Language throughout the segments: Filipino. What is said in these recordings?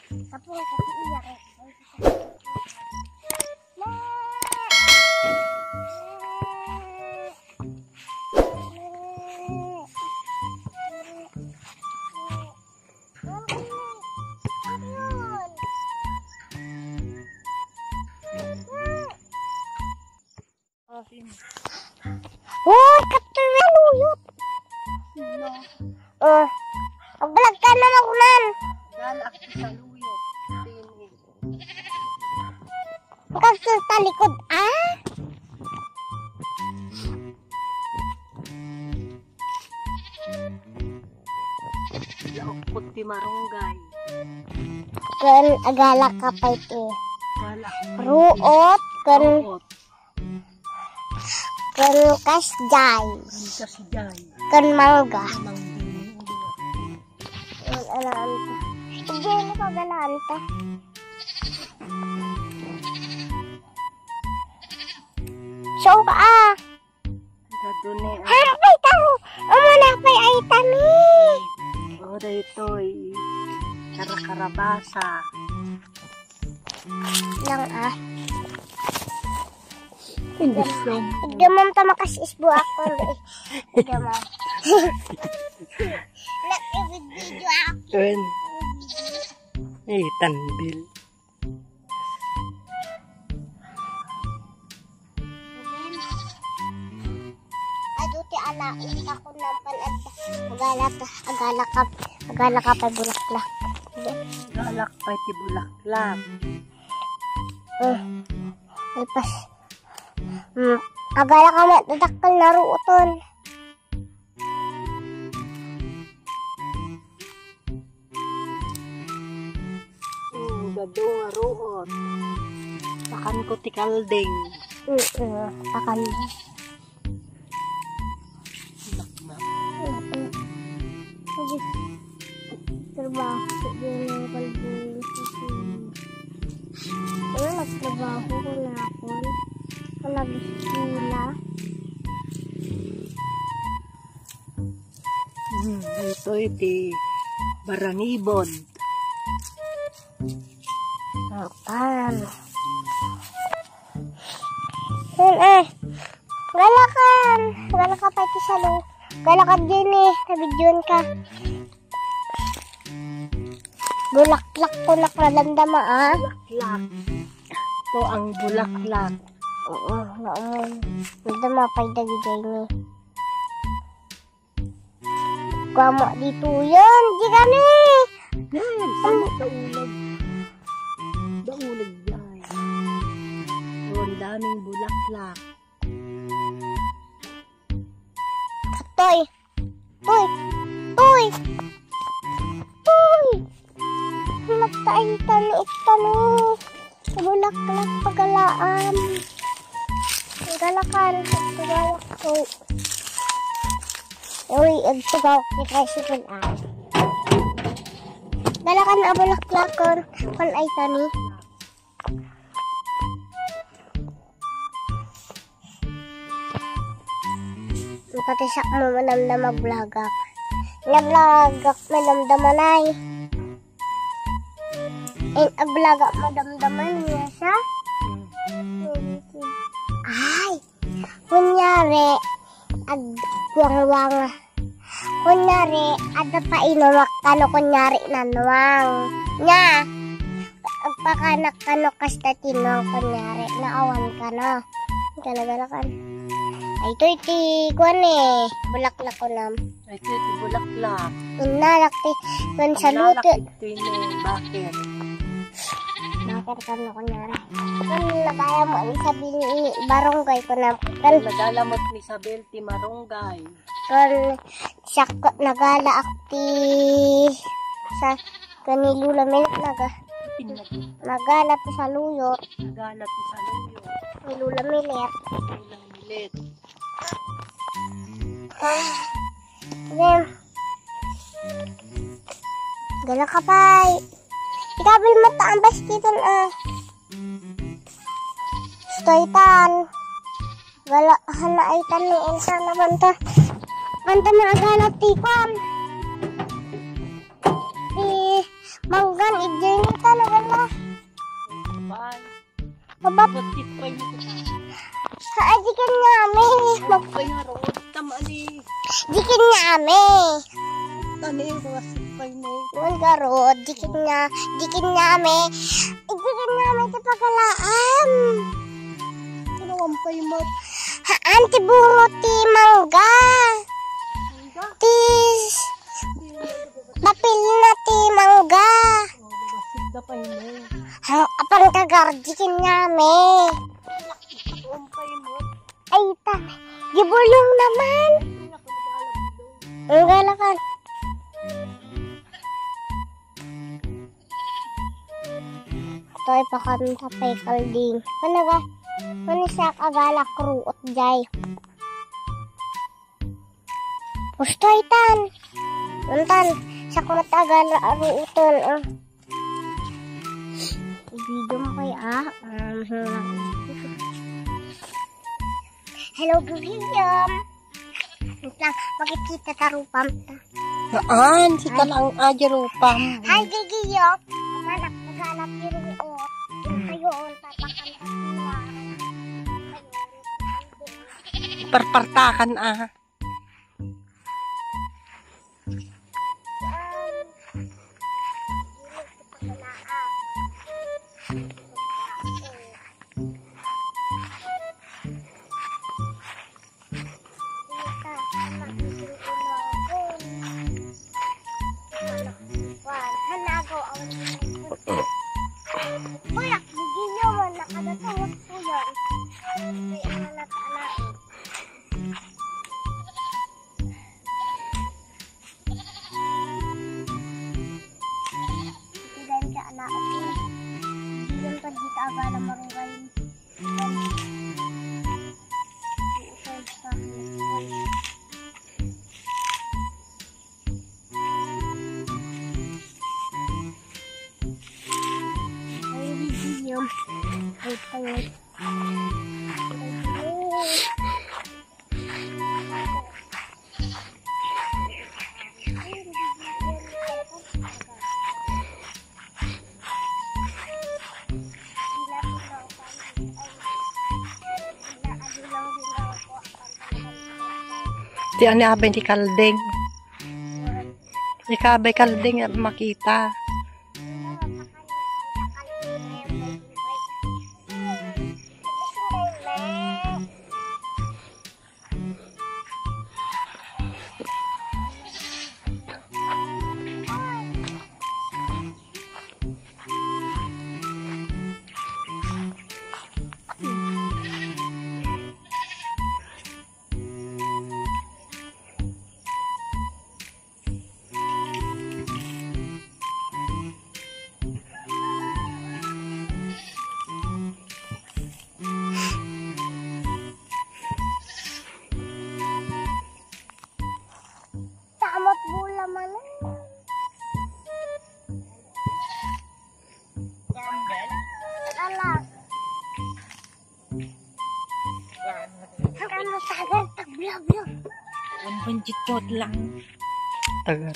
Kapung tapi iya rek. Wah, ketuan luyut. Pagbalag ka na magunan. Galak sa luyot. Magkasul sa likod, ah? Laok puti marunggay. Kan agala ka pa ito. Galak. Ruot, kan Ruot. kasjay, Ganito si Jai. kan mangga. Amang dining. Alaan ta. Diyan ko galaan ta. So ka ah. Dadune. Hapay tao. Umuna pa'y ay tami. O daytoy. Karakarabasa. Lang ah. Indisong. Gamam ta makasisbo ako. Gamam. Nag-video ako. Yun. Tanbil. Aduti alain ako ng panad. Agala ka pa bulaklak. Galak pa ti bulaklak. Ay pas. Agala ka matadakal na ruuton. Gado nga ruot. Takan ko ti kalding. Takal. Lakma. Trabaho sa ng kalbong. Pero nagtrabaho ko na ako. Nag-skila. Ito iti barangibon. Apan. Galakan. Galakan pa ito sa loob. Galakan din eh. Nabidyon ka. Bulaklak ko nakaramdama ah. Bulaklak. Ito ang bulaklak. Oo, naon. Nandama pa yung dagigay ni. Gama dito yun. Di kani. Yan, sama sa ulag. Daulag yan. Ang daming bulaklak. Toy. Toy. Toy. Toy. Nagtain tani ito no. Bulaklak pagalaan. Galakan. Galak ko. Uy, agtugaw kita si Punan. Galakan na bulaklakon. Kung ay tani. Patisak mo manamdam maglagak. Naglagak manamdaman ay. Aglagak madamdaman niya siya. Ay! Kunyari, agwang-wang. Kunyari, ada pa inumak kano kunyari nanuwang. Nga! Agpakanak kano kasta tinong kunyari. Naawan ka na. Galagalakan. Ay, ito iti kuwan eh. Bulaklak ko nam. Ito iti bulaklak. Inalakti. Kung sa luto. Ito yung bakit. Bakit ka na kunyari. Kung nagaya mo ang sabihin ni barangay ko na. Kung Nagalamot ni Isabel ti marunggay. siya nagala akti sa kanilula milik nagala po sa luyot. Nagalat ti sa luyo. Nilula milik. Ilang milit. Then, gala ka pa'y. Ikabil mata ang baskitan ah. Stoitan. Gala, hala ay taniin sa nabanta. Banta na agalap tikon. Manggan, i-join bab. Batit pa yun. Dikin nami. Kaya rood. Tama ni. Dikin nami. Tani. Basit pa yun eh. Ngun garod. Dikin nami. Dikin nami sa pagalaan. Kinawang pa yun mo. Haan ti bungo ti mangga. Tis. Papil na ti mangga. Basit na pa yun eh. Apang kagardikin nami. Kinawang pa yun mo. Ay, gibulong naman. Ang galakan. Ito ay pakanta pa'y kalding. Ano ba? Ano siya kagalak ruot jay? Gusto itan. Untan. Sa kumatagal ruuton. Video mo kay Hello, Guillaume. Lang, makikita tarupam ta. Saan? Si Talang Ajarupam. Hi, Guillaume. Manak, naghanap yung ruot. Kayo, tapakan Parpartakan ah. Bulak, bigyan mo, nakadatawag po yan. May anak-anak. Bigyan ka anak ako. Bigyan ka dito agala marunggay. Wait, wait. Di ano abay di kalding. Di ka abay kalding makita. Tamot bula man. Alas. Ano tagal tagblog-blog. Ang banjitot lang. Tagal.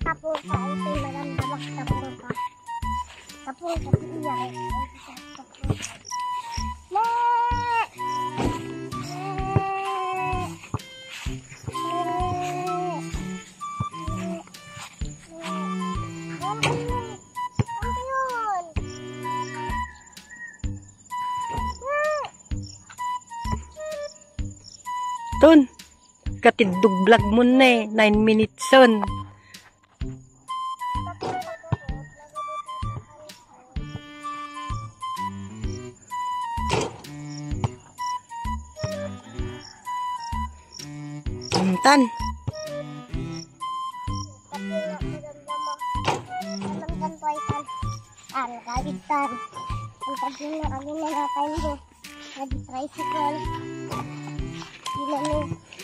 Tapos sa ito magandang tapos ka. Tapos sa iya. Tun, katidug vlog mo na 9 minutes son. Tan. Kagitan. Ang pagin na kami na natin mo. Nag-tricycle.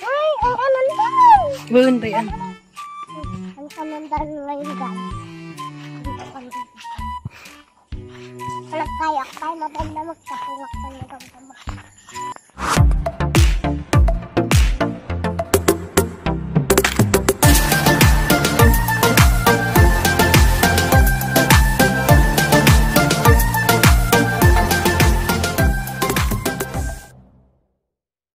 Ay, ang anan ba? Bun ba yan? guys. Walang kayak tayo, maganda magkapungak pa niya.